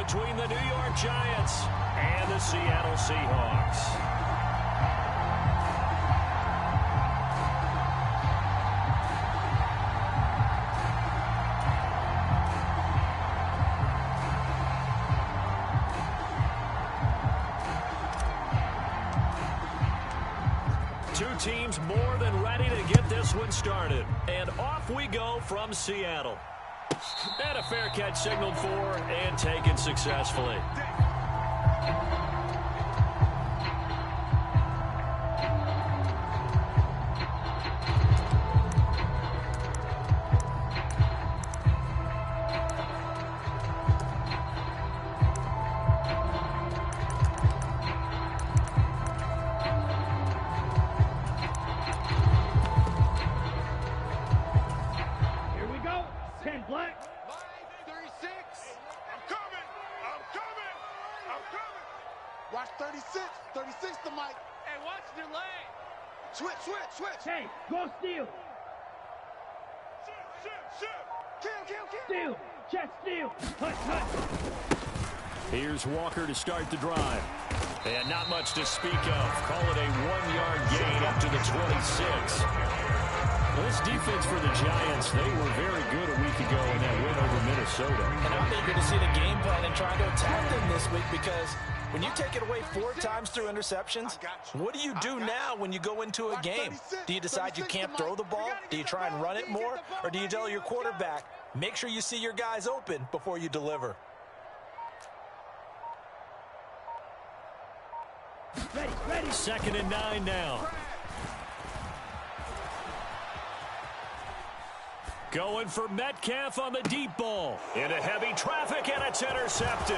between the New York Giants and the Seattle Seahawks. Two teams more than ready to get this one started. And off we go from Seattle. And a fair catch signaled for and taken successfully. Watch 36. 36 the mic. Hey, watch your lane. Switch. Hey, go steal. Shoot. Kill. Steal. Check steal. Hut. Here's Walker to start the drive. And not much to speak of. Call it a 1-yard gain up to the 26. This defense for the Giants, they were very good a week ago in that win over Minnesota. And I'm eager to see the game plan and try to attack them this week, because when you take it away 4 times through interceptions, what do you do now when you go into a game? Do you decide you can't throw the ball? Do you try and run it more? Or do you tell your quarterback, make sure you see your guys open before you deliver? Ready. 2nd and 9 now. Going for Metcalf on the deep ball. Into heavy traffic, and it's intercepted.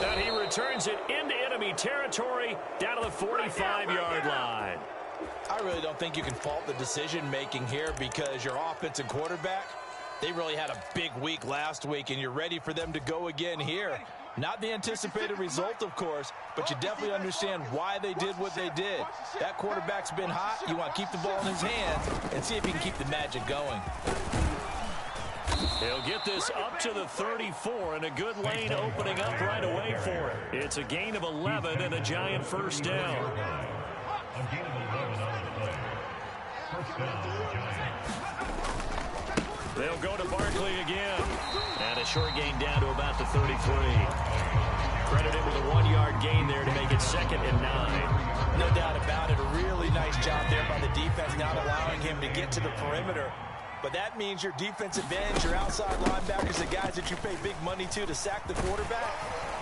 And he returns it into enemy territory down to the 45-yard line. I really don't think you can fault the decision-making here, because your offense and quarterback, they really had a big week last week, and you're ready for them to go again here. Not the anticipated result, of course, but you definitely understand why they did what they did. That quarterback's been hot. You want to keep the ball in his hands and see if he can keep the magic going. He'll get this up to the 34, and a good lane opening up right away for it. It's a gain of 11 and a Giant first down. They'll go to Barkley again. And a short gain down to about the 33. Credited with a 1-yard gain there to make it 2nd and 9. No doubt about it. A really nice job there by the defense, not allowing him to get to the perimeter. But that means your defensive ends, your outside linebackers, the guys that you pay big money to sack the quarterback,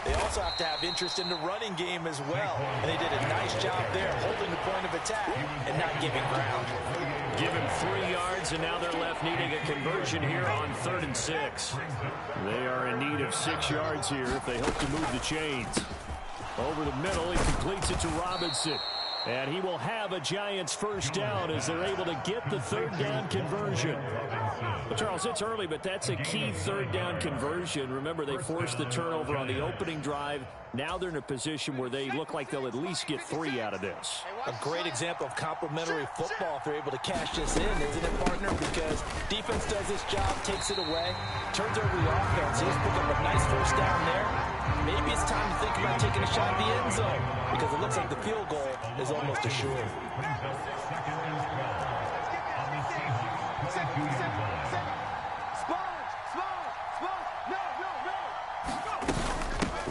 they also have to have interest in the running game as well. And they did a nice job there, holding the point of attack and not giving ground. Give him 3 yards, and now they're left needing a conversion here on 3rd and 6. They are in need of 6 yards here if they hope to move the chains. Over the middle, he completes it to Robinson. And he will have a Giants first down as they're able to get the 3rd down conversion. Well, Charles, it's early, but that's a key 3rd down conversion. Remember, they forced the turnover on the opening drive. Now they're in a position where they look like they'll at least get 3 out of this. A great example of complementary football if they're able to cash this in, isn't it, partner? Because defense does this job, takes it away, turns over the offense. He'll pick up a nice first down there. Maybe it's time to think about taking a shot at the end zone, because it looks like the field goal is almost assured.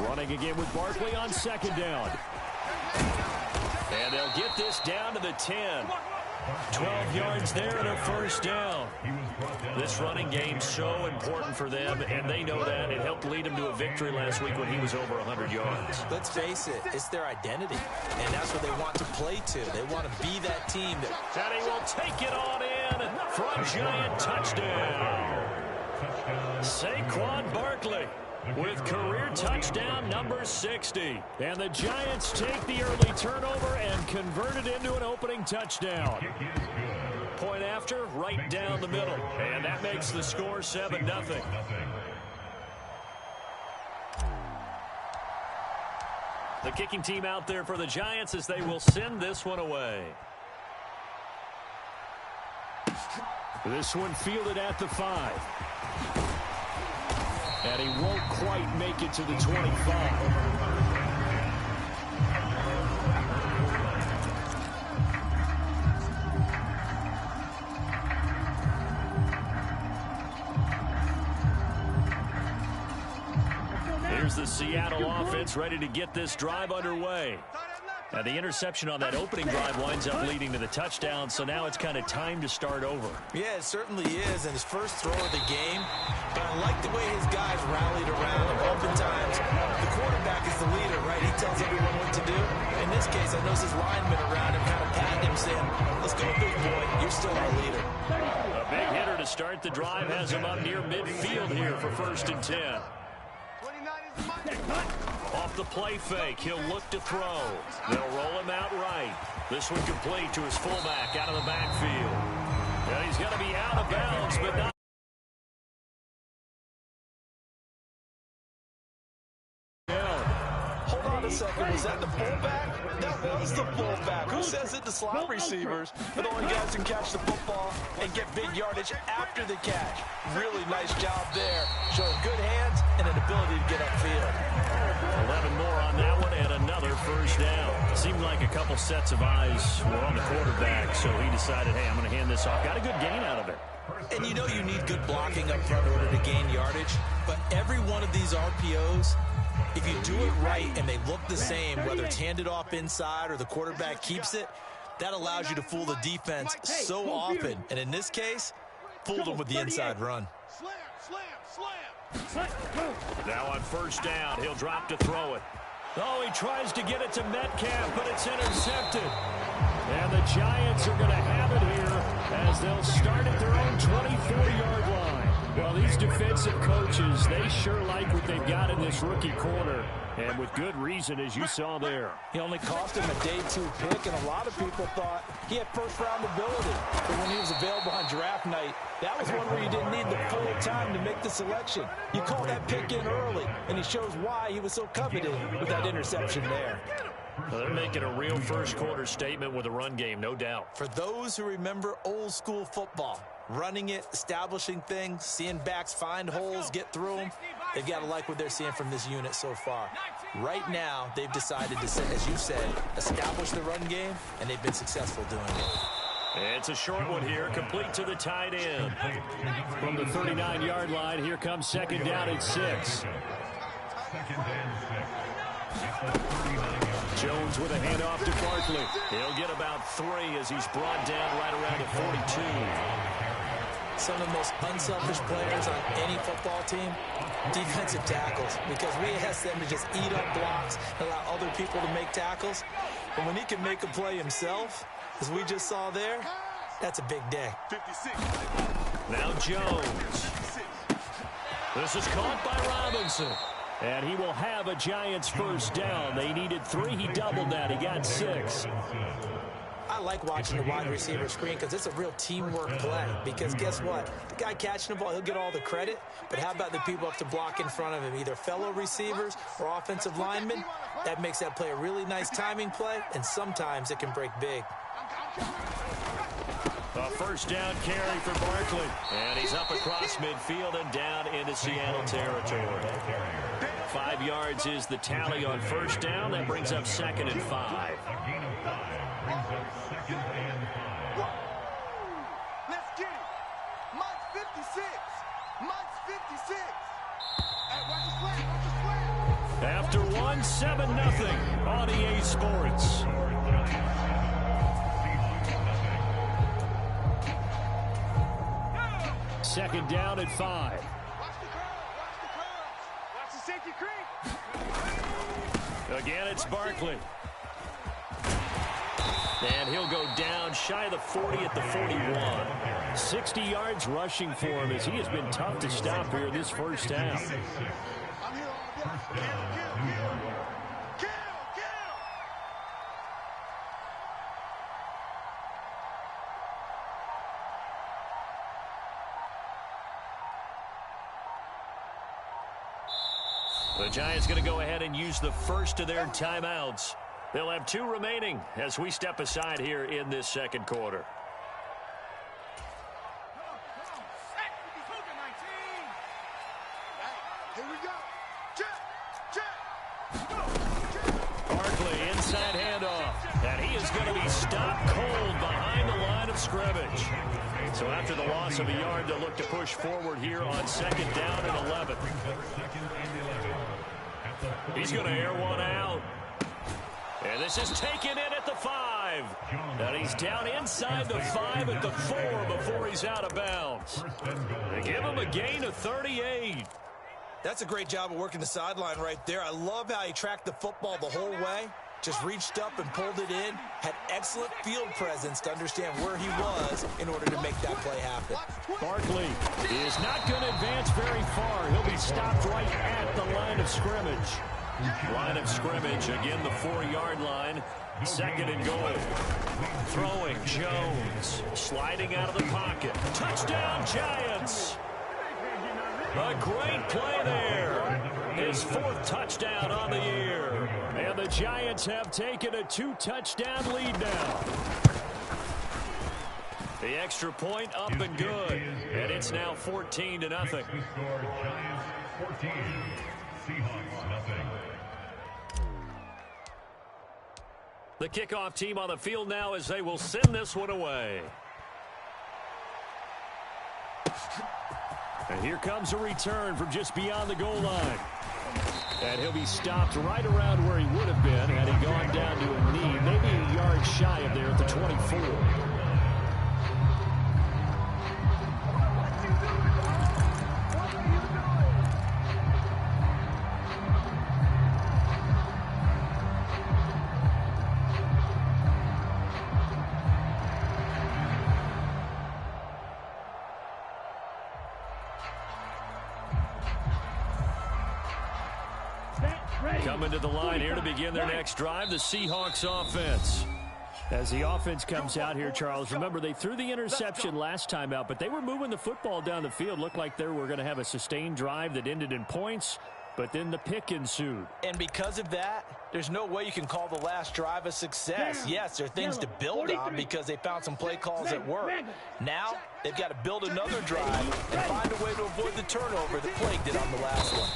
Running again with Barkley on 2nd down. And they'll get this down to the 10. 12 yards there and a first down. This running game's so important for them, and they know that. It helped lead them to a victory last week when he was over 100 yards. Let's face it, it's their identity, and that's what they want to play to. They want to be that team that... And he will take it on in for a Giant touchdown. Saquon Barkley with career touchdown number 60. And the Giants take the early turnover and convert it into an opening touchdown. Point after, right down the middle. And that makes the score 7-0. The kicking team out there for the Giants as they will send this one away. This one fielded at the 5. And And he won't quite make it to the 25. Here's the Seattle offense ready to get this drive underway. Now, the interception on that opening drive winds up leading to the touchdown, so now it's kind of time to start over. Yeah, it certainly is, and his first throw of the game. But I like the way his guys rallied around him. Oftentimes, the quarterback is the leader, right? He tells everyone what to do. In this case, I notice his linemen around him kind of patting him, saying, let's go, big boy. You're still our leader. A big hitter to start the drive has him up near midfield here for 1st and 10. 29 is the Off the play fake, he'll look to throw. They'll roll him out right. This one complete to his fullback out of the backfield. And he's going to be out of bounds, but not. Hold on a second. Was that the fullback? That was the fullback. Who says it to slot receivers? But only guys can catch the football and get big yardage after the catch. Really nice job there. Showing good hands and an ability to get upfield. 11 more on that one and another first down. Seemed like a couple sets of eyes were on the quarterback, so he decided, hey, I'm going to hand this off. Got a good gain out of it. And you know you need good blocking up front in order to gain yardage. But every one of these RPOs, if you do it right and they look the same, whether it's handed off inside or the quarterback keeps it, that allows you to fool the defense so often. And in this case, fooled them with the inside run. Slam, slam, slam. Now on first down, he'll drop to throw it. Oh, he tries to get it to Metcalf, but it's intercepted. And the Giants are going to have it here as they'll start at their own 24-yard line. Well, these defensive coaches, they sure like what they've got in this rookie corner, and with good reason, as you saw there. He only cost him a day 2 pick, and a lot of people thought he had first-round ability. But when he was available on draft night, that was one where you didn't need the full time to make the selection. You call that pick in early, and he shows why he was so coveted with that interception there. Well, they're making a real first-quarter statement with a run game, no doubt. For those who remember old-school football, running it, establishing things, seeing backs find holes, get through them, they've got to like what they're seeing from this unit so far. Right now, they've decided to, as you said, establish the run game, and they've been successful doing it. It's a short one here, complete to the tight end. From the 39-yard line, here comes 2nd down and 6. Jones with a handoff to Barkley. He'll get about 3 as he's brought down right around the 42. Some of the most unselfish players on any football team, defensive tackles, because we ask them to just eat up blocks and allow other people to make tackles. But when he can make a play himself, as we just saw there, that's a big day. 56. Now Jones. This is caught by Robinson. And he will have a Giants first down. They needed 3. He doubled that. He got 6. I like watching the wide receiver screen because it's a real teamwork play. Because guess what? The guy catching the ball, he'll get all the credit. But how about the people up to block in front of him, either fellow receivers or offensive linemen? That makes that play a really nice timing play, and sometimes it can break big. A first down carry for Barkley. And he's up across midfield and down into Seattle territory. 5 yards is the tally on first down. That brings up 2nd and 5. Let's get it. Mike's 56. Mike's 56. Hey, watch the slam. Watch the slam. After 1, 7-0 on EA Sports. Second down at 5. Watch the curl. Watch the curl. Watch the safety creep. Again, it's Barkley. And he'll go down shy of the 40 at the 41. 60 yards rushing for him as he has been tough to stop here in this first half. I'm here all day. Kill, kill, kill. Kill, kill. The Giants going to go ahead and use the first of their timeouts. They'll have 2 remaining as we step aside here in this second quarter. Here we go. Check. Barkley, inside handoff. And he is going to be stopped cold behind the line of scrimmage. So after the loss of a yard, they'll look to push forward here on 2nd down and 11. He's going to air one out. And this is taken in at the 5. And he's down inside the 5 at the 4 before he's out of bounds. They give him a gain of 38. That's a great job of working the sideline right there. I love how he tracked the football the whole way. Just reached up and pulled it in. Had excellent field presence to understand where he was in order to make that play happen. Barkley is not going to advance very far. He'll be stopped right at the line of scrimmage. Line of scrimmage, again the 4-yard line. 2nd and goal. Throwing, Jones. Sliding out of the pocket. Touchdown, Giants! A great play there. His 4th touchdown on the year. And the Giants have taken a 2-touchdown lead now. The extra point up and good. And it's now 14-0. Giants 14, Seahawks nothing. The kickoff team on the field now as they will send this one away. And here comes a return from just beyond the goal line. And he'll be stopped right around where he would have been had he gone down to a knee, maybe a yard shy of there at the 24. Coming to the line here to begin their next drive, the Seahawks offense. As the offense comes out here, Charles, remember they threw the interception last time out, but they were moving the football down the field. Looked like they were going to have a sustained drive that ended in points, but then the pick ensued. And because of that, there's no way you can call the last drive a success. Yes, there are things to build on because they found some play calls that work. Now, they've got to build another drive and find a way to avoid the turnover that plagued it on the last one.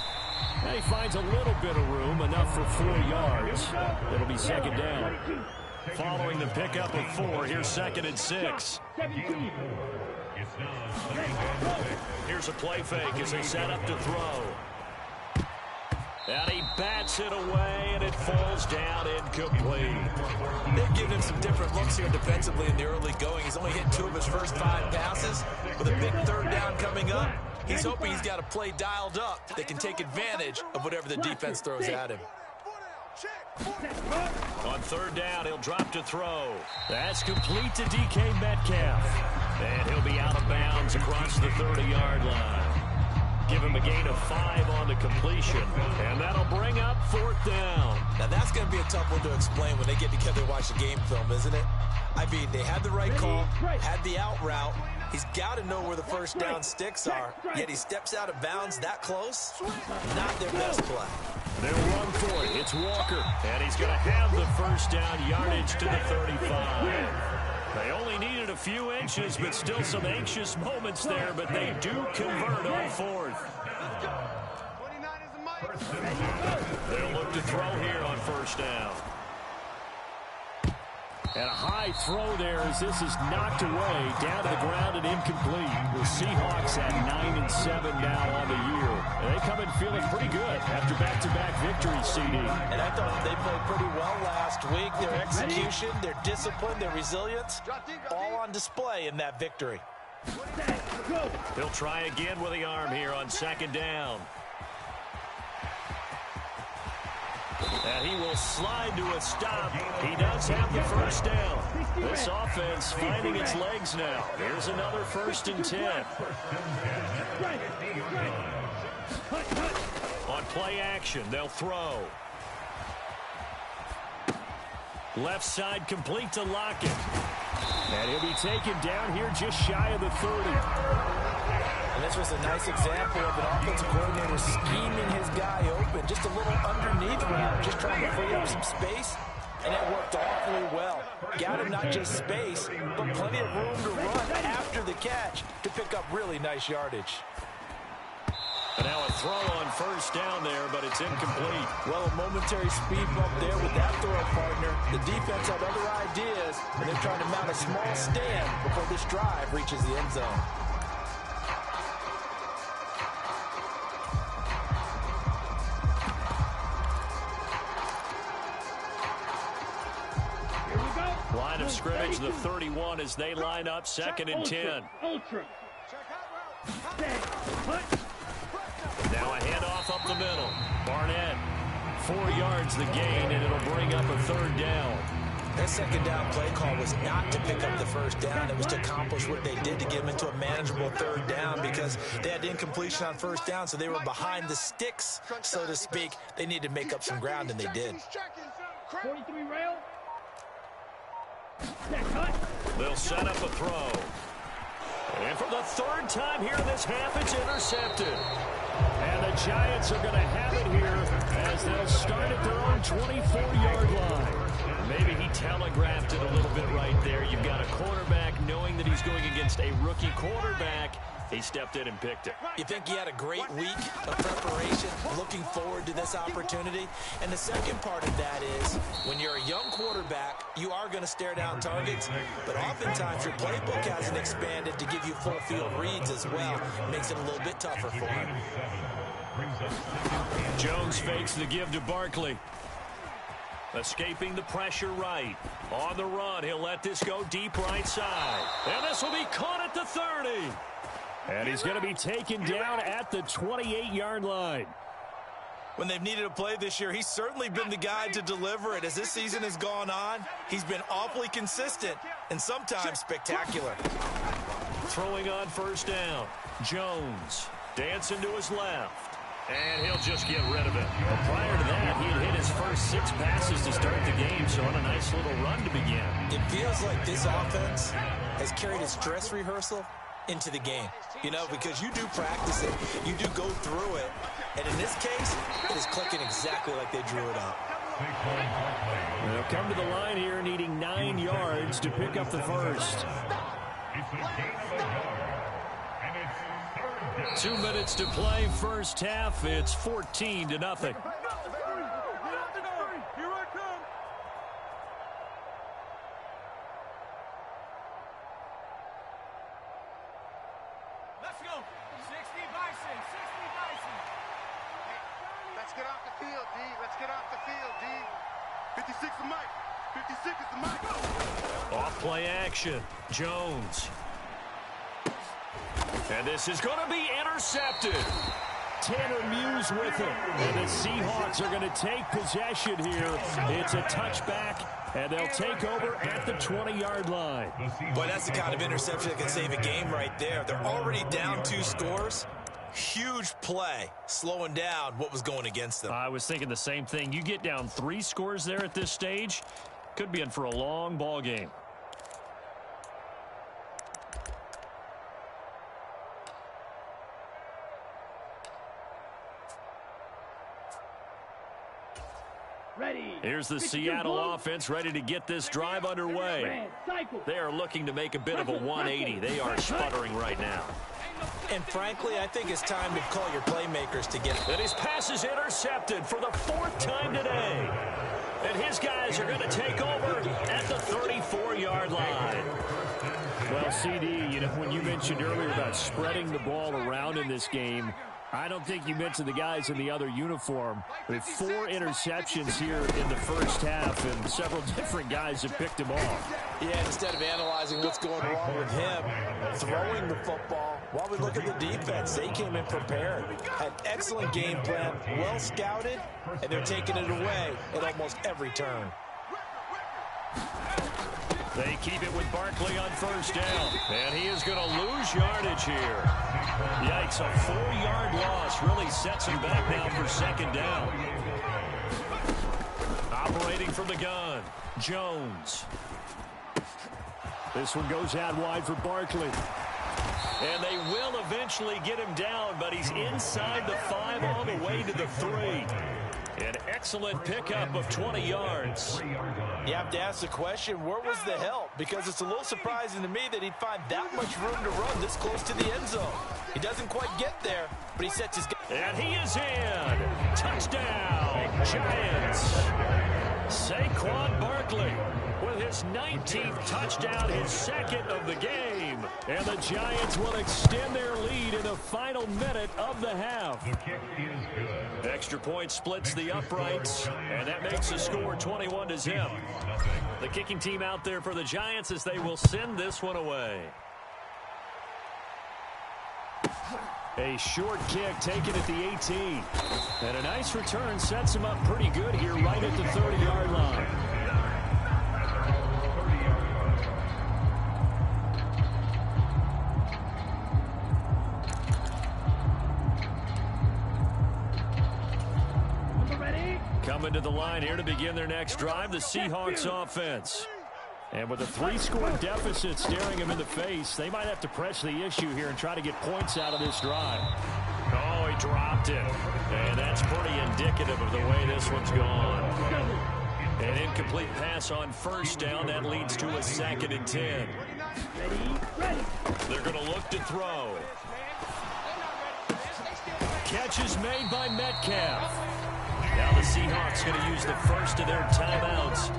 And he finds a little bit of room, enough for 4 yards. It'll be 2nd down. Following the pickup of 4, here's 2nd and 6. Here's a play fake as they set up to throw. And he bats it away, and it falls down incomplete. They've given him some different looks here defensively in the early going. He's only hit 2 of his first 5 passes. With a big 3rd down coming up, he's hoping he's got a play dialed up that can take advantage of whatever the defense throws at him. On 3rd down, he'll drop to throw. That's complete to DK Metcalf. And he'll be out of bounds across the 30-yard line. Give him a gain of 5 on the completion. And that'll bring up 4th down. Now that's going to be a tough one to explain when they get together and watch the game film, isn't it? I mean, they had the right call, had the out route. He's got to know where the first down sticks are, yet he steps out of bounds that close. Not their best play. They'll run for it. It's Walker, and he's going to have the first down, yardage to the 35. They only needed a few inches, but still some anxious moments there, but they do convert on 4th. They'll look to throw here on 1st down. And a high throw there as this is knocked away, down to the ground and incomplete. The Seahawks at 9-7 now on the year. And they come in feeling pretty good after back-to-back victories, CD. And I thought they played pretty well last week. Their execution, their discipline, their resilience, all on display in that victory. He'll try again with the arm here on 2nd down. And he will slide to a stop. He does have the first down. This offense finding its legs now. Here's another 1st and 10. On play action, they'll throw. Left side complete to Lockett. And he'll be taken down here just shy of the 30. And this was a nice example of an offensive coordinator scheming his guy open. Just a little underneath route, just trying to free up some space. And it worked awfully well. Got him not just space, but plenty of room to run after the catch to pick up really nice yardage. And now a throw on first down there, but it's incomplete. Well, a momentary speed bump there with that throw partner. The defense had other ideas, and they're trying to mount a small stand before this drive reaches the end zone. Line of scrimmage, the 31 as they line up, 2nd and 10. Ultra. Now a handoff up the middle. Barnett, 4 yards the gain, and it'll bring up a 3rd down. That 2nd down play call was not to pick up the 1st down. It was to accomplish what they did to get them into a manageable 3rd down because they had incompletion on 1st down, so they were behind the sticks, so to speak. They needed to make up some ground, and they did. 43 rail. They'll set up a throw. And for the 3rd time here in this half, it's intercepted. And the Giants are going to have it here as they'll start at their own 24-yard line. Maybe he telegraphed it a little bit right there. You've got a quarterback knowing that he's going against a rookie quarterback. He stepped in and picked it. You think he had a great week of preparation, looking forward to this opportunity? And the second part of that is, when you're a young quarterback, you are going to stare down targets, but oftentimes your playbook hasn't expanded to give you full field reads as well. It makes it a little bit tougher for him. Jones fakes the give to Barkley. Escaping the pressure right. On the run, he'll let this go deep right side. And this will be caught at the 30. And he's going to be taken down at the 28-yard line. When they've needed a play this year, he's certainly been the guy to deliver it. As this season has gone on, he's been awfully consistent and sometimes spectacular. Throwing on 1st down. Jones dancing to his left. And he'll just get rid of it. Well, prior to that, he had hit his first 6 passes to start the game, so on a nice little run to begin. It feels like this offense has carried its dress rehearsal into the game, you know, because you do practice it, you do go through it, and in this case, it is clicking exactly like they drew it up. They'll come to the line here needing 9 yards to pick up the first. 2 minutes to play, first half. It's 14-0. Off play action. Jones. And this is going to be intercepted. Tanner Muse with it. And the Seahawks are going to take possession here. It's a touchback, and they'll take over at the 20-yard line. Boy, that's the kind of interception that can save a game right there. They're already down 2 scores. Huge play, slowing down what was going against them. I was thinking the same thing. You get down 3 scores there at this stage, could be in for a long ball game. Ready. Here's the Seattle offense ready to get this drive underway. They are looking to make a bit of a 180. They are sputtering right now. And frankly, I think it's time to call your playmakers to get. And his pass is intercepted for the 4th time today. And his guys are going to take over at the 34-yard line. Well, CD, you know, when you mentioned earlier about spreading the ball around in this game, I don't think you mentioned the guys in the other uniform. With 4 interceptions here in the first half, and several different guys have picked him off. Yeah, instead of analyzing what's going wrong with him, throwing the football, while we look at the defense, they came in prepared, had excellent game plan, well scouted, and they're taking it away at almost every turn. They keep it with Barkley on 1st down, and he is going to lose yardage here. Yikes, a 4-yard loss really sets him back now for 2nd down. Operating from the gun, Jones. This one goes out wide for Barkley. And they will eventually get him down, but he's inside the 5 all the way to the 3. An excellent pickup of 20 yards. You have to ask the question, where was the help? Because it's a little surprising to me that he'd find that much room to run this close to the end zone. He doesn't quite get there, but he sets his... And he is in. Touchdown, Giants. Saquon Barkley with his 19th touchdown, his second of the game. And the Giants will extend their lead in the final minute of the half. The kick is good. Extra point splits the uprights, and that makes the score 21-0. The kicking team out there for the Giants as they will send this one away. A short kick taken at the 18. And a nice return sets him up pretty good here right at the 30-yard line. Coming to the line here to begin their next drive, the Seahawks offense. And with a 3-score deficit staring them in the face, they might have to press the issue here and try to get points out of this drive. Oh, he dropped it. And that's pretty indicative of the way this one's gone. An incomplete pass on first down. That leads to a 2nd and 10. They're going to look to throw. Catch is made by Metcalf. Now the Seahawks going to use the first of their timeouts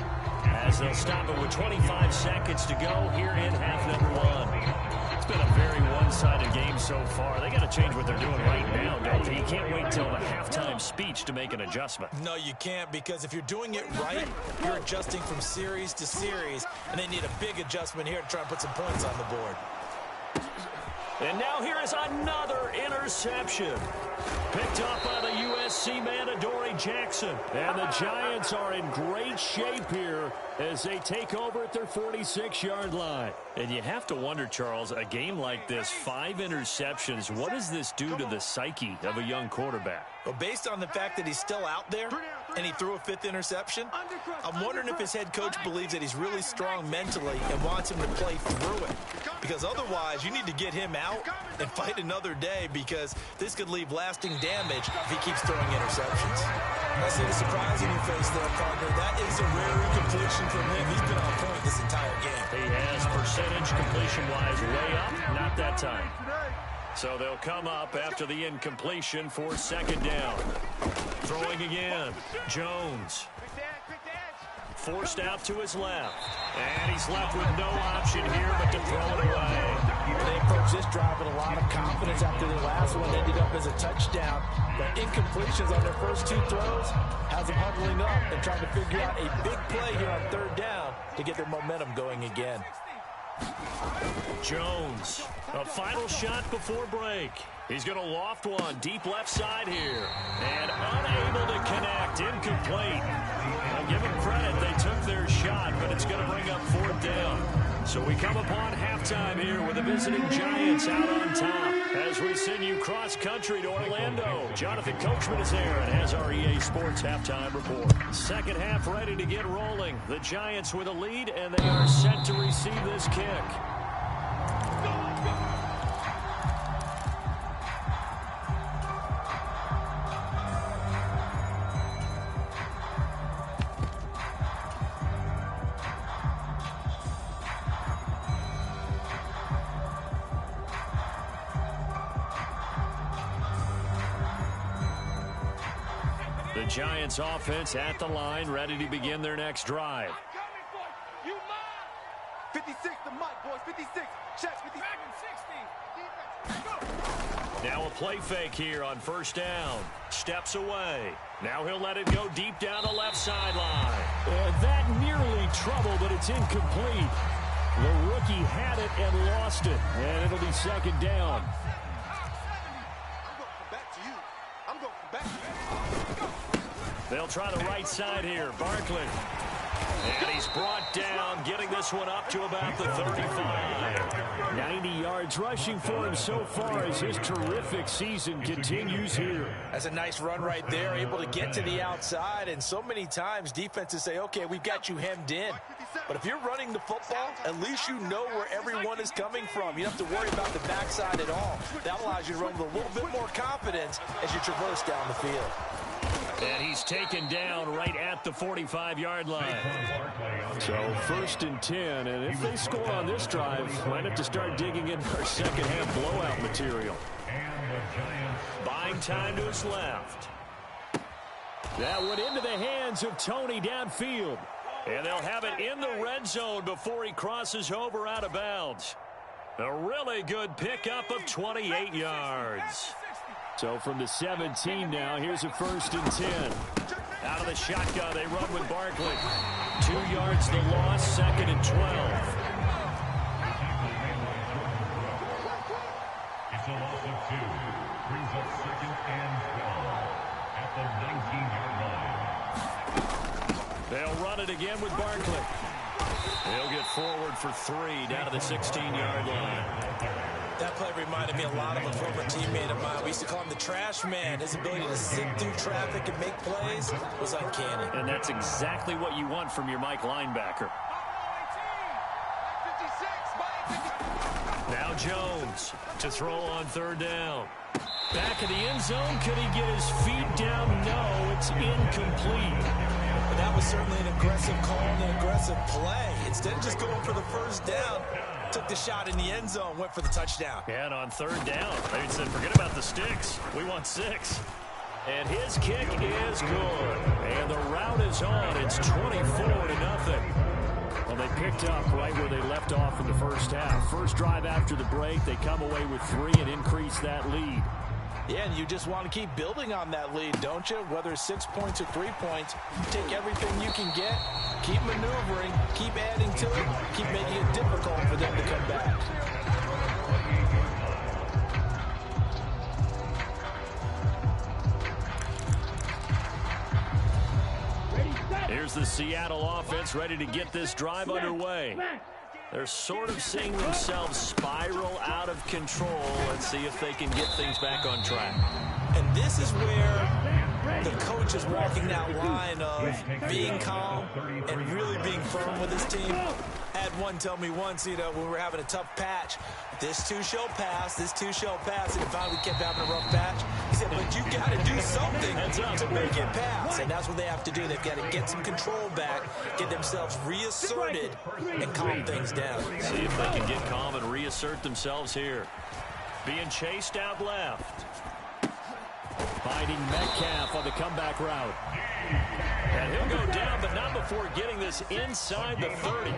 as they'll stop it with 25 seconds to go here in half number 1. It's been a very one-sided game so far. They got to change what they're doing right now, don't they? You can't wait till the halftime speech to make an adjustment. No, you can't, because if you're doing it right, you're adjusting from series to series, and they need a big adjustment here to try and put some points on the board. And now here is another interception. Picked up by the USC man, Adoree Jackson. And the Giants are in great shape here as they take over at their 46-yard line. And you have to wonder, Charles, a game like this, 5 interceptions, what does this do to the psyche of a young quarterback? Well, based on the fact that he's still out there and he threw a 5th interception, I'm wondering if his head coach believes that he's really strong mentally and wants him to play through it. Because otherwise, you need to get him out and fight another day, because this could leave lasting damage if he keeps throwing interceptions. I see the surprise in your face there, partner. That is a rare incompletion from him. He's been on point this entire game. He has percentage completion-wise way up, not that time. So they'll come up after the incompletion for 2nd down. Throwing again. Jones. Forced out to his left. And he's left with no option here but to throw it away. They approached this drive with a lot of confidence after the last one ended up as a touchdown. The incompletions on their first 2 throws has them huddling up and trying to figure out a big play here on 3rd down to get their momentum going again. Jones, a final shot before break. He's going to loft one deep left side here. And unable to connect, incomplete. I'll give them credit, they took their shot, but it's going to bring up 4th down. So we come upon halftime here with the visiting Giants out on top. As we send you cross-country to Orlando, Jonathan Coachman is there and has our EA Sports halftime report. Second half ready to get rolling. The Giants with a lead, and they are set to receive this kick. The Giants offense at the line, ready to begin their next drive. 56 to Mike, boys. 56. Check. 56. Now a play fake here on 1st down. Steps away. Now he'll let it go deep down the left sideline. And that nearly trouble, but it's incomplete. The rookie had it and lost it. And it'll be 2nd down. I'm going back to you. They'll try the right side here. Barkley. And he's brought down, getting this one up to about the 35. 90 yards rushing for him so far as his terrific season continues here. That's a nice run right there, able to get to the outside. And so many times defenses say, okay, we've got you hemmed in. But if you're running the football, at least you know where everyone is coming from. You don't have to worry about the backside at all. That allows you to run with a little bit more confidence as you traverse down the field. And he's taken down right at the 45-yard line. So 1st and 10, and if they score on this drive, might have to start digging in our second-half blowout material. Buying time to his left. That went into the hands of Tony downfield. And they'll have it in the red zone before he crosses over out of bounds. A really good pickup of 28 yards. So from the 17 now, here's a 1st and 10. Out of the shotgun, they run with Barkley. 2 yards the loss, 2nd and 12. It's a loss of 2. Brings up 2nd and 12 at the 19-yard line. They'll run it again with Barkley. He'll get forward for 3 down to the 16-yard line. That play reminded me a lot of a former teammate of mine. We used to call him the trash man. His ability to sit through traffic and make plays was uncanny. And that's exactly what you want from your Mike linebacker. Now Jones to throw on 3rd down. Back in the end zone. Could he get his feet down? No, it's incomplete. But that was certainly an aggressive call and an aggressive play. Instead of just going for the 1st down, took the shot in the end zone, went for the touchdown. And on 3rd down, they said, forget about the sticks. We want 6. And his kick is good. And the route is on. It's 24-0. Well, they picked up right where they left off in the first half. First drive after the break, they come away with 3 and increase that lead. Yeah, and you just want to keep building on that lead, don't you? Whether it's 6 points or 3 points, take everything you can get, keep maneuvering, keep adding to it, keep making it difficult for them to come back. Here's the Seattle offense ready to get this drive underway. They're sort of seeing themselves spiral out of control. Let's see if they can get things back on track. And this is where the coach is walking that line of being calm and really being firm with his team. I had one tell me once, when we were having a tough patch, this too shall pass, this too shall pass, and finally we kept having a rough patch. He said, but you got to do something to make it pass, and that's what they have to do. They've got to get some control back, get themselves reasserted, and calm things down. See if they can get calm and reassert themselves here. Being chased out left. Finding Metcalf on the comeback route. And he'll go down, but not before getting this inside the 30.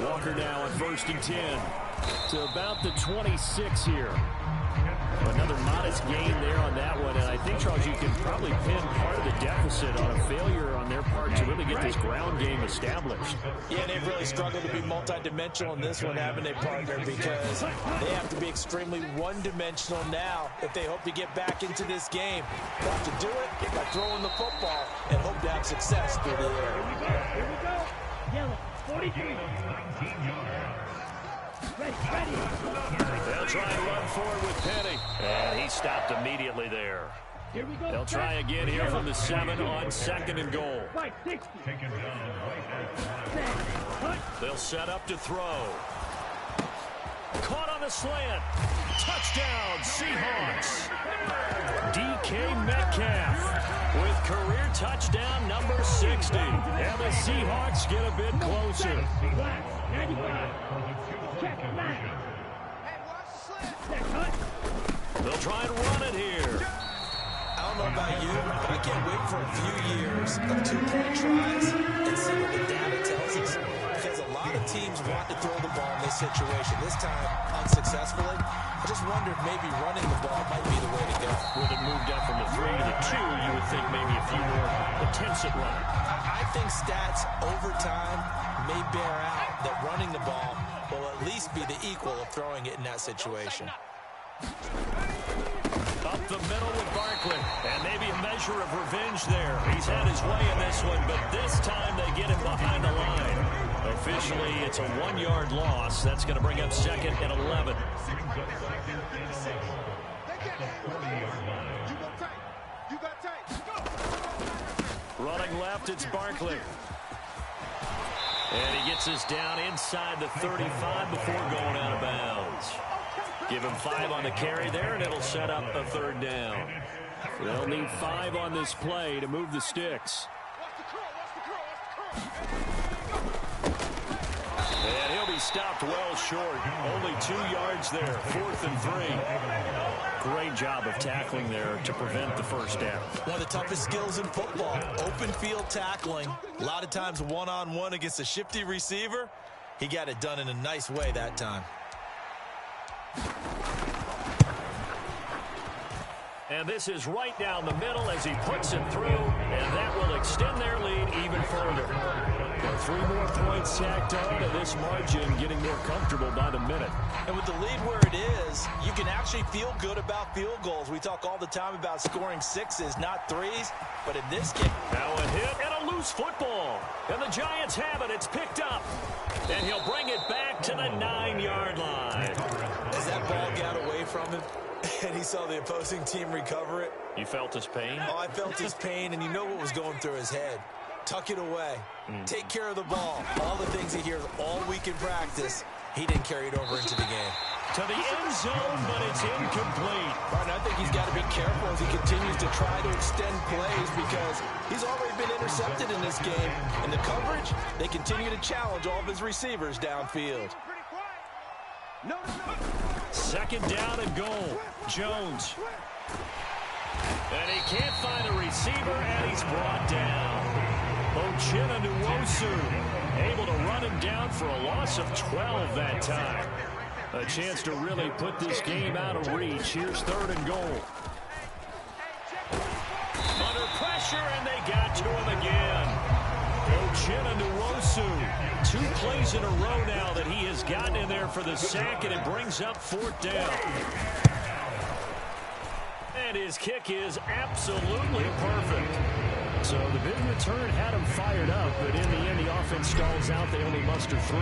Walker now on 1st and 10 to about the 26 here. Another modest gain there on that one, and I think, Charles, you can probably pin part of the deficit on a failure on their part to really get this ground game established. Yeah, they've really struggled to be multidimensional in this one, haven't they, partner? Because they have to be extremely one-dimensional now if they hope to get back into this game. They have to do it by throwing the football and hope to have success through the air. Here we go. Yellow, 43. Ready. They'll try and run forward with Penny. And he stopped immediately there. Here we go. They'll try again here from the 7 on 2nd and goal. Right, 60. They'll set up to throw. Caught on the slant. Touchdown, Seahawks. DK Metcalf with career touchdown number 60. And the Seahawks get a bit closer. 95. Check, They'll try and run it here. I don't know about you, but I can't wait for a few years of 2-point tries and see what the data tells us. Because a lot of teams want to throw the ball in this situation. This time, unsuccessfully. I just wonder if maybe running the ball might be the way to go. With it moved up from the 3 to the 2, you would think maybe a few more attempts at running. I think stats over time may bear out that running the ball will at least be the equal of throwing it in that situation. Up the middle with Barkley. And maybe a measure of revenge there. He's had his way in this one, but this time they get him behind the line. Officially, it's a 1-yard loss. That's going to bring up 2nd and 11. Running left, it's Barkley. And he gets us down inside the 35 before going out of bounds. Give him 5 on the carry there, and it'll set up a 3rd down. They'll need 5 on this play to move the sticks. And he'll be stopped well short. Only 2 yards there. 4th and 3. Great job of tackling there to prevent the first down. One of the toughest skills in football, open field tackling. A lot of times one-on-one against a shifty receiver. He got it done in a nice way that time. And this is right down the middle as he puts it through, and that will extend their lead even further. Well, 3 more points tacked on, and this margin getting more comfortable by the minute. And with the lead where it is, you can actually feel good about field goals. We talk all the time about scoring 6s, not 3s, but in this game... Now a hit and a loose football, and the Giants have it. It's picked up, and he'll bring it back to the 9-yard line. As that ball got away from him, and he saw the opposing team recover it. You felt his pain? Oh, I felt his pain, and you know what was going through his head. Tuck it away. Take care of the ball. All the things he hears all week in practice, he didn't carry it over into the game. To the end zone, but it's incomplete. Right, I think he's got to be careful as he continues to try to extend plays because he's already been intercepted in this game. In the coverage, they continue to challenge all of his receivers downfield. Second down and goal. Jones. And he can't find a receiver, and he's brought down. Uchenna Nwosu able to run him down for a loss of 12 that time. A chance to really put this game out of reach. Here's 3rd and goal. Under pressure, and they got to him again. Uchenna Nwosu. 2 plays in a row now that he has gotten in there for the sack, and it brings up 4th down. And his kick is absolutely perfect. So the big return had him fired up, but in the end, the offense stalls out. They only muster 3.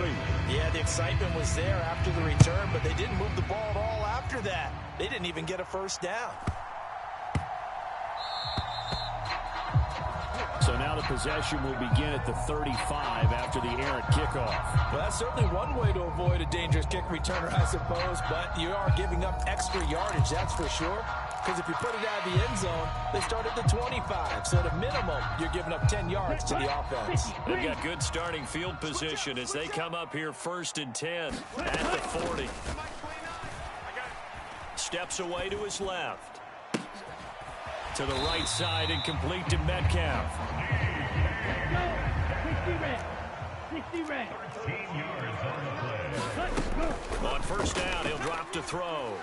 Yeah, the excitement was there after the return, but they didn't move the ball at all after that. They didn't even get a first down. So now the possession will begin at the 35 after the errant kickoff. Well, that's certainly one way to avoid a dangerous kick returner, I suppose, but you are giving up extra yardage, that's for sure. Because if you put it out of the end zone, they start at the 25. So at a minimum, you're giving up 10 yards to the offense. They've got good starting field position as they come up here 1st and 10 at the 40. Steps away to his left. To the right side and complete to Metcalf. 60 red. 13 yards on the play. On 1st down, he'll drop to throw.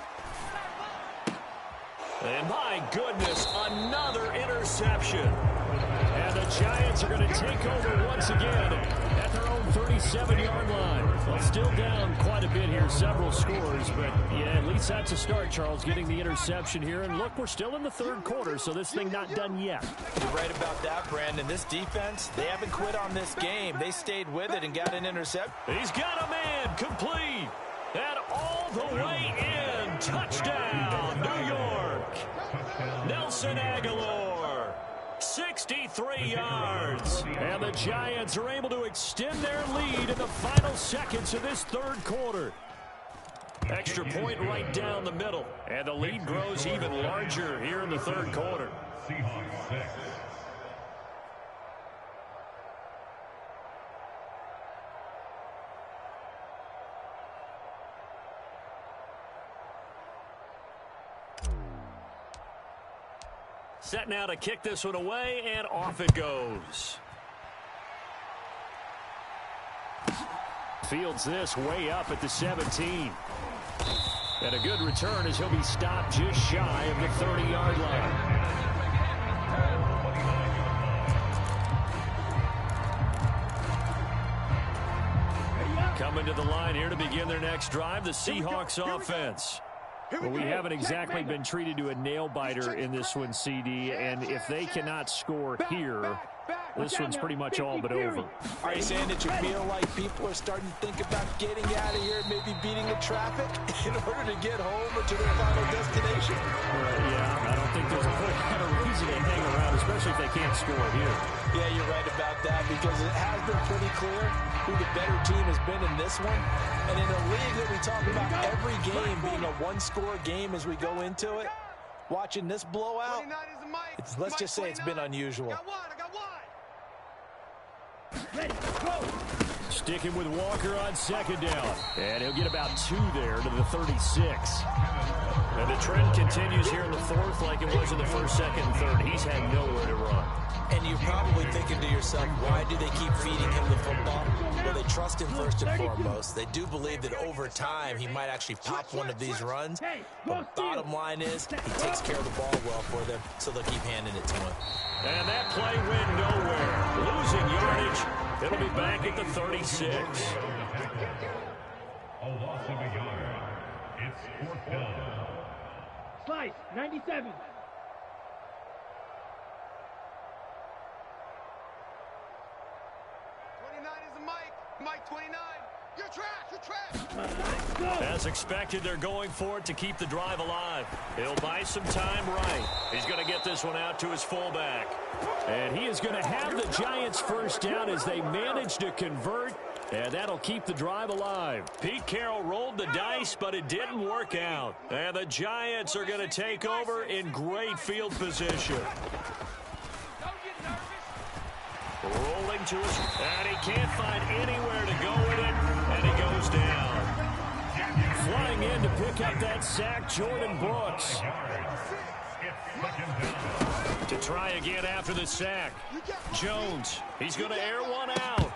And my goodness, another interception. And the Giants are going to take over once again at their own 37-yard line. Well, still down quite a bit here, several scores, but yeah, at least that's a start, Charles, getting the interception here. And look, we're still in the 3rd quarter, so this thing not done yet. You're right about that, Brandon. This defense, they haven't quit on this game. They stayed with it and got an intercept. He's got a man, complete, and all the way in. Touchdown, New York. Nelson Aguilar, 63 yards. And the Giants are able to extend their lead in the final seconds of this 3rd quarter. Extra point right down the middle. And the lead grows even larger here in the 3rd quarter. Seahawks 6. Set now to kick this one away, and off it goes. Fields this way up at the 17. And a good return as he'll be stopped just shy of the 30-yard line. Coming to the line here to begin their next drive, the Seahawks offense. Well, we haven't exactly been treated to a nail-biter in this one, CD, and if they cannot score here, this one's pretty much all but over. Are you saying that you feel like people are starting to think about getting out of here, maybe beating the traffic in order to get home or to their final destination? Yeah, I don't think there's a whole lot of reason to hang around, especially if they can't score here. Yeah, you're right about that because it has been pretty clear who the better team has been in this one. And in a league that we talk about every game being a one-score game as we go into it, watching this blowout, let's just say it's been unusual. Ready, go. Sticking with Walker on second down. And he'll get about 2 there to the 36. And the trend continues here in the fourth like it was in the first, second, and third. He's had nowhere to run. And you're probably thinking to yourself, why do they keep feeding him the football? Well, they trust him first and foremost. They do believe that over time he might actually pop one of these runs. But bottom line is, he takes care of the ball well for them, so they'll keep handing it to him. And that play went nowhere. Losing yardage. It'll be back at the 36. A loss of a yard. It's 4th down. Slice, 97. Mike 29. You're trash. You're trash. Go. As expected, they're going for it to keep the drive alive. He'll buy some time right. He's going to get this one out to his fullback. And he is going to have the Giants first down as they manage to convert. And that'll keep the drive alive. Pete Carroll rolled the dice, but it didn't work out. And the Giants are going to take over in great field position. Rolling to his, and he can't find anywhere to go with it, and he goes down. Flying in to pick up that sack, Jordan Brooks. To try again after the sack. Jones, he's going to air one out.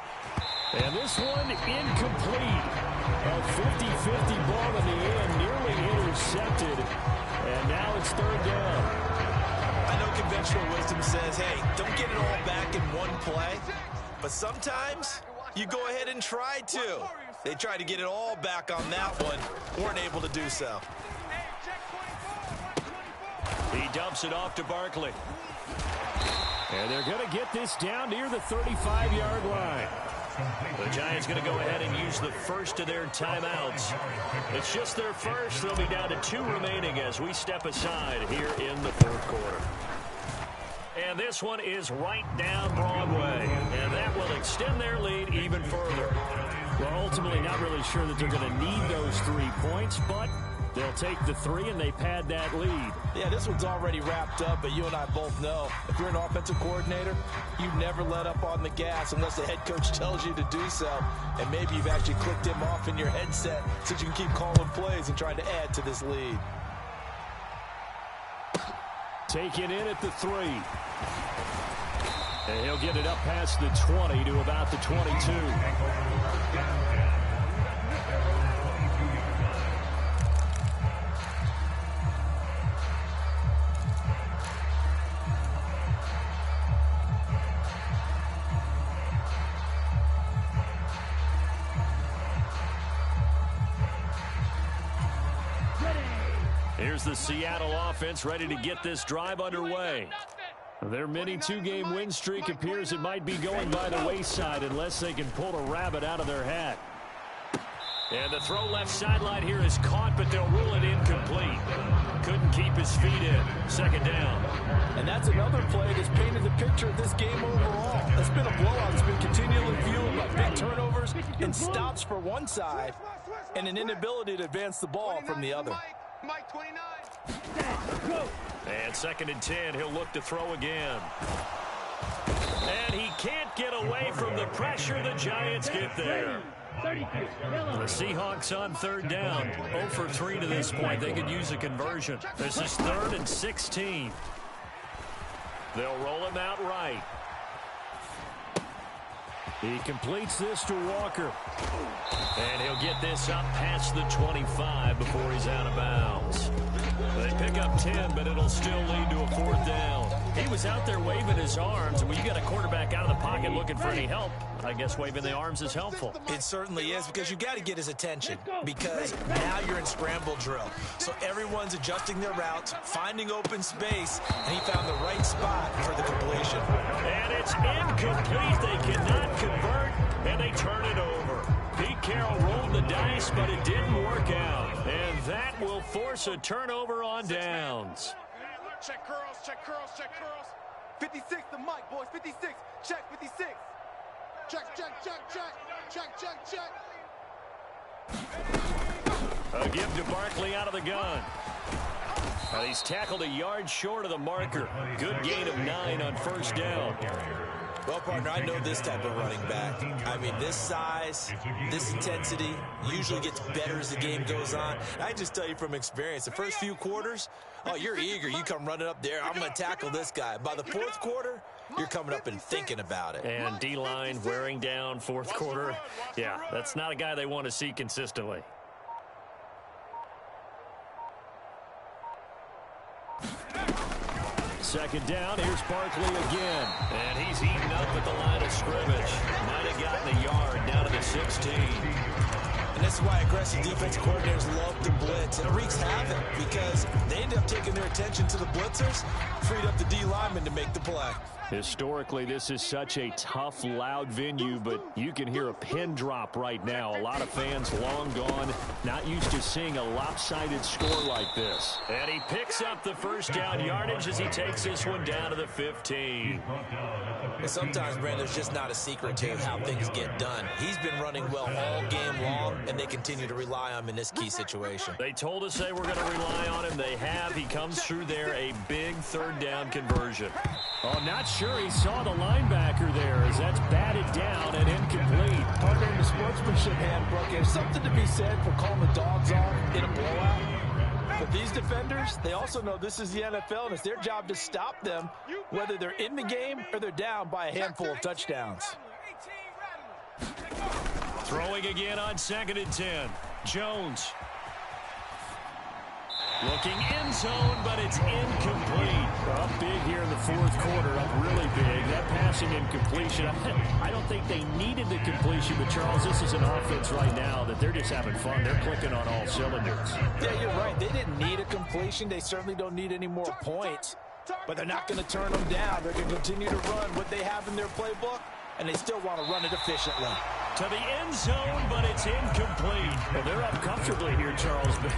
And this one incomplete. A 50-50 ball in the end, nearly intercepted. And now it's 3rd down. I know conventional wisdom says, hey, don't get it all back in one play. But sometimes you go ahead and try to. They tried to get it all back on that one. Weren't able to do so. He dumps it off to Barkley. And they're going to get this down near the 35-yard line. The Giants going to go ahead and use the first of their timeouts. It's just their first. They'll be down to 2 remaining as we step aside here in the 4th quarter. And this one is right down Broadway. And that will extend their lead even further. Well, ultimately not really sure that they're going to need those 3 points, but they'll take the 3 and they pad that lead. Yeah, this one's already wrapped up, but you and I both know if you're an offensive coordinator, you never let up on the gas unless the head coach tells you to do so. And maybe you've actually clicked him off in your headset so you can keep calling plays and trying to add to this lead. Taken in at the 3. And he'll get it up past the 20 to about the 22. Here's the Seattle offense ready to get this drive underway. Their mini 2-game win streak appears it might be going by the wayside unless they can pull a rabbit out of their hat. And the throw left sideline here is caught, but they'll rule it incomplete. Couldn't keep his feet in. 2nd down. And that's another play that's painted the picture of this game overall. It's been a blowout. It's been continually fueled by big turnovers and stops for one side and an inability to advance the ball from the other. Mike 29. Go. And 2nd and 10, he'll look to throw again. And he can't get away from the pressure. The Giants get there. 32. The Seahawks on 3rd down. 0 for 3 to this point. They could use a conversion. This is 3rd and 16. They'll roll him out right. He completes this to Walker. And he'll get this up past the 25 before he's out of bounds. They pick up 10, but it'll still lead to a 4th down. He was out there waving his arms, and when you got a quarterback out of the pocket looking for any help, I guess waving the arms is helpful. It certainly is, because you got to get his attention, because now you're in scramble drill. So everyone's adjusting their routes, finding open space, and he found the right spot for the completion. And it's incomplete. They cannot convert, and they turn it over. Pete Carroll rolled the dice, but it didn't work out. And that will force a turnover on downs. Check curls, check curls, check curls. 56 to Mike, boys. 56. Check 56. Check, check, check, check. Check, check, check. A give to Barkley out of the gun. And he's tackled a yard short of the marker. Good gain of 9 on first down. Well, partner, I know this type of running back. I mean, this size, this intensity usually gets better as the game goes on. I just tell you from experience, the first few quarters, oh, you're eager. You come running up there, I'm going to tackle this guy. By the fourth quarter, you're coming up and thinking about it. And D-line wearing down fourth quarter. Yeah, that's not a guy they want to see consistently. Second down, here's Barkley again. And he's eaten up at the line of scrimmage. Might have gotten a yard down to the 16. And this is why aggressive defense coordinators love to blitz. And it wreaks havoc because they end up taking their attention to the blitzers, freed up the D lineman to make the play. Historically, this is such a tough, loud venue, but you can hear a pin drop right now. A lot of fans long gone, not used to seeing a lopsided score like this. And he picks up the first down yardage as he takes this one down to the 15. And sometimes, Brandon, there's just not a secret to how things get done. He's been running well all game long, and they continue to rely on him in this key situation. They told us they were going to rely on him. They have. He comes through there, a big third down conversion. Oh, not sure he saw the linebacker there as that's batted down and incomplete. Partner, in the sportsmanship handbook, there's something to be said for calling the dogs off in a blowout. But these defenders, they also know this is the NFL, and it's their job to stop them, whether they're in the game or they're down by a handful of touchdowns. Throwing again on 2nd and 10. Jones. Looking end zone, but it's incomplete. Up big here in the fourth quarter, up really big. That passing incompletion, I don't think they needed the completion, but Charles, this is an offense right now that they're just having fun. They're clicking on all cylinders. Yeah, you're right. They didn't need a completion. They certainly don't need any more points, but they're not going to turn them down. They're going to continue to run what they have in their playbook, and they still want to run it efficiently. To the end zone, but it's incomplete. Well, they're up comfortably here, Charles, but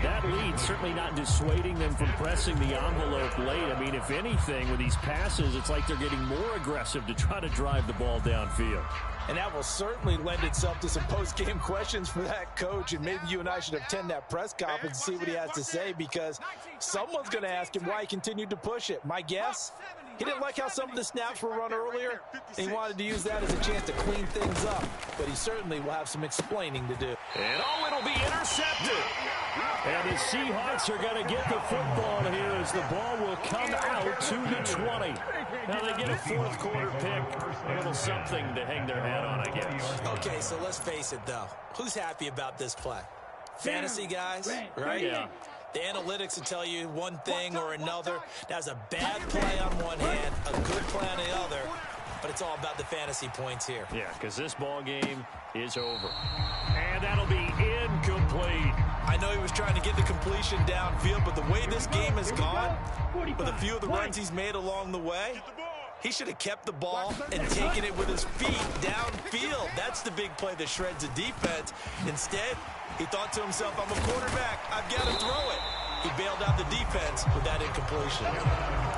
that lead certainly not dissuading them from pressing the envelope late. I mean, if anything, with these passes, it's like they're getting more aggressive to try to drive the ball downfield. And that will certainly lend itself to some post-game questions for that coach, and maybe you and I should attend that press conference and see what he has to say, because someone's going to ask him why he continued to push it. My guess, he didn't like how some of the snaps were run earlier, and he wanted to use that as a chance to clean things up, but he certainly will have some explaining to do. And oh, it'll be intercepted. And the Seahawks are going to get the football here as the ball will come out to the 20. Now they get a fourth quarter pick. A little something to hang their hat on, I guess. Okay, so let's face it, though. Who's happy about this play? Fantasy guys, right? Yeah. The analytics will tell you one thing or another. That was a bad play on one hand, a good play on the other, but it's all about the fantasy points here. Yeah, because this ball game is over. And that'll be incomplete. I know he was trying to get the completion downfield, but the way this game has gone, with a few of the runs he's made along the way, he should have kept the ball and taken it with his feet downfield. That's the big play that shreds the defense. Instead, he thought to himself, I'm a quarterback, I've got to throw it. He bailed out the defense with that incompletion.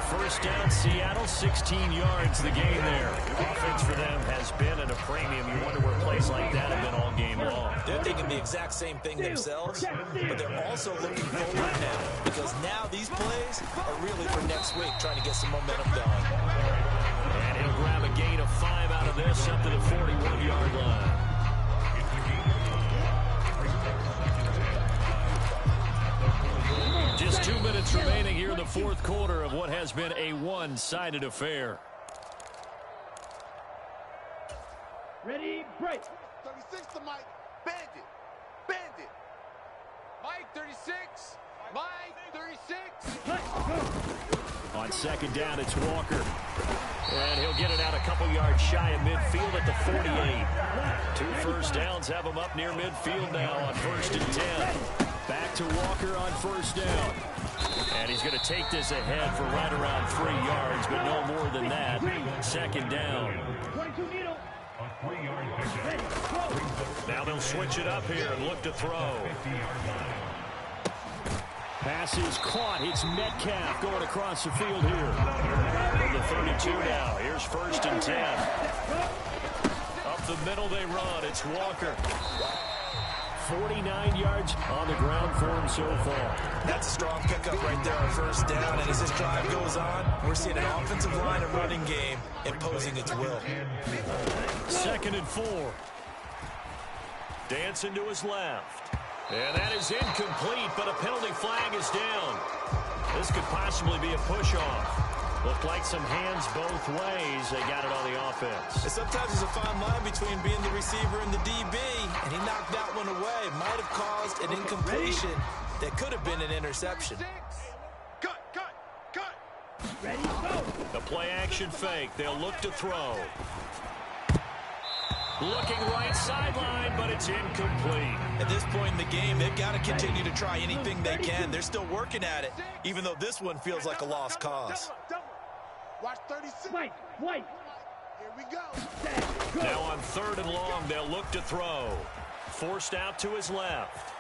First down, Seattle, 16 yards the gain there. Offense for them has been at a premium. You wonder where plays like that have been all game long. They're thinking the exact same thing themselves, but they're also looking forward now, because now these plays are really for next week, trying to get some momentum going. And he'll grab a gain of 5 out of this up to the 41-yard line. Just 2 minutes remaining here in the fourth quarter of what has been a one-sided affair. Ready, break. 36 to Mike. Bandit. Bandit. Mike, 36. Mike, 36. Let's go. On second down, it's Walker. And he'll get it out a couple yards shy of midfield at the 48. 2 first downs have him up near midfield now on 1st and 10. Back to Walker on first down. And he's going to take this ahead for right around 3 yards, but no more than that. Second down. 22 needle. A 3-yard pickup. Now they'll switch it up here and look to throw. Pass is caught. It's Metcalf going across the field here. From the 32 now. Here's 1st and 10. Up the middle they run. It's Walker. 49 yards on the ground for him so far. That's a strong pickup right there on first down. And as this drive goes on, we're seeing an offensive line and running game imposing its will. 2nd and 4. Dancing to his left. And that is incomplete, but a penalty flag is down. This could possibly be a push-off. Looked like some hands both ways. They got it on the offense. And sometimes there's a fine line between being the receiver and the DB, and he knocked that one away. Might have caused an incompletion that could have been an interception. Cut. Ready, go. The play action fake. They'll look to throw. Looking right sideline, but it's incomplete. At this point in the game, they've got to continue to try anything they can. They're still working at it, even though this one feels like a lost cause. Watch 36. White. Here we go. Set, go. Now on 3rd and long, they'll look to throw. Forced out to his left.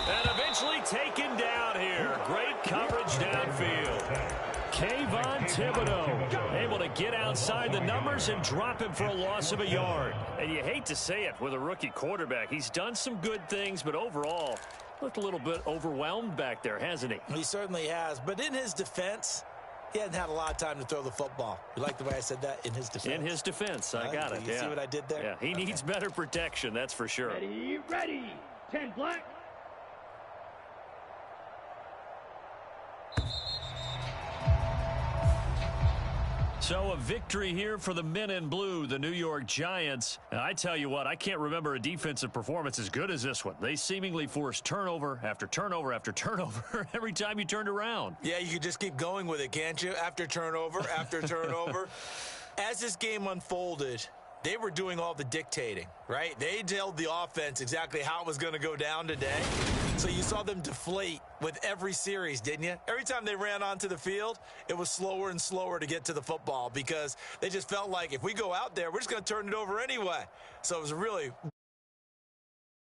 And eventually taken down here. Great coverage downfield. Kayvon Thibodeaux able to get outside the numbers and drop him for a loss of a yard. And you hate to say it with a rookie quarterback. He's done some good things, but overall looked a little bit overwhelmed back there, hasn't he? He certainly has. But in his defense, he hasn't had a lot of time to throw the football. You like the way I said that? In his defense? In his defense, I got it. You see what I did there? Yeah, he needs better protection, that's for sure. Ready. 10 black. So a victory here for the men in blue, the New York Giants. And I tell you what, I can't remember a defensive performance as good as this one. They seemingly forced turnover after turnover after turnover every time you turned around. Yeah, you could just keep going with it, can't you? After turnover, after turnover. As this game unfolded, they were doing all the dictating, right? They told the offense exactly how it was going to go down today. So you saw them deflate with every series, didn't you? Every time they ran onto the field, it was slower and slower to get to the football because they just felt like if we go out there, we're just going to turn it over anyway. So it was really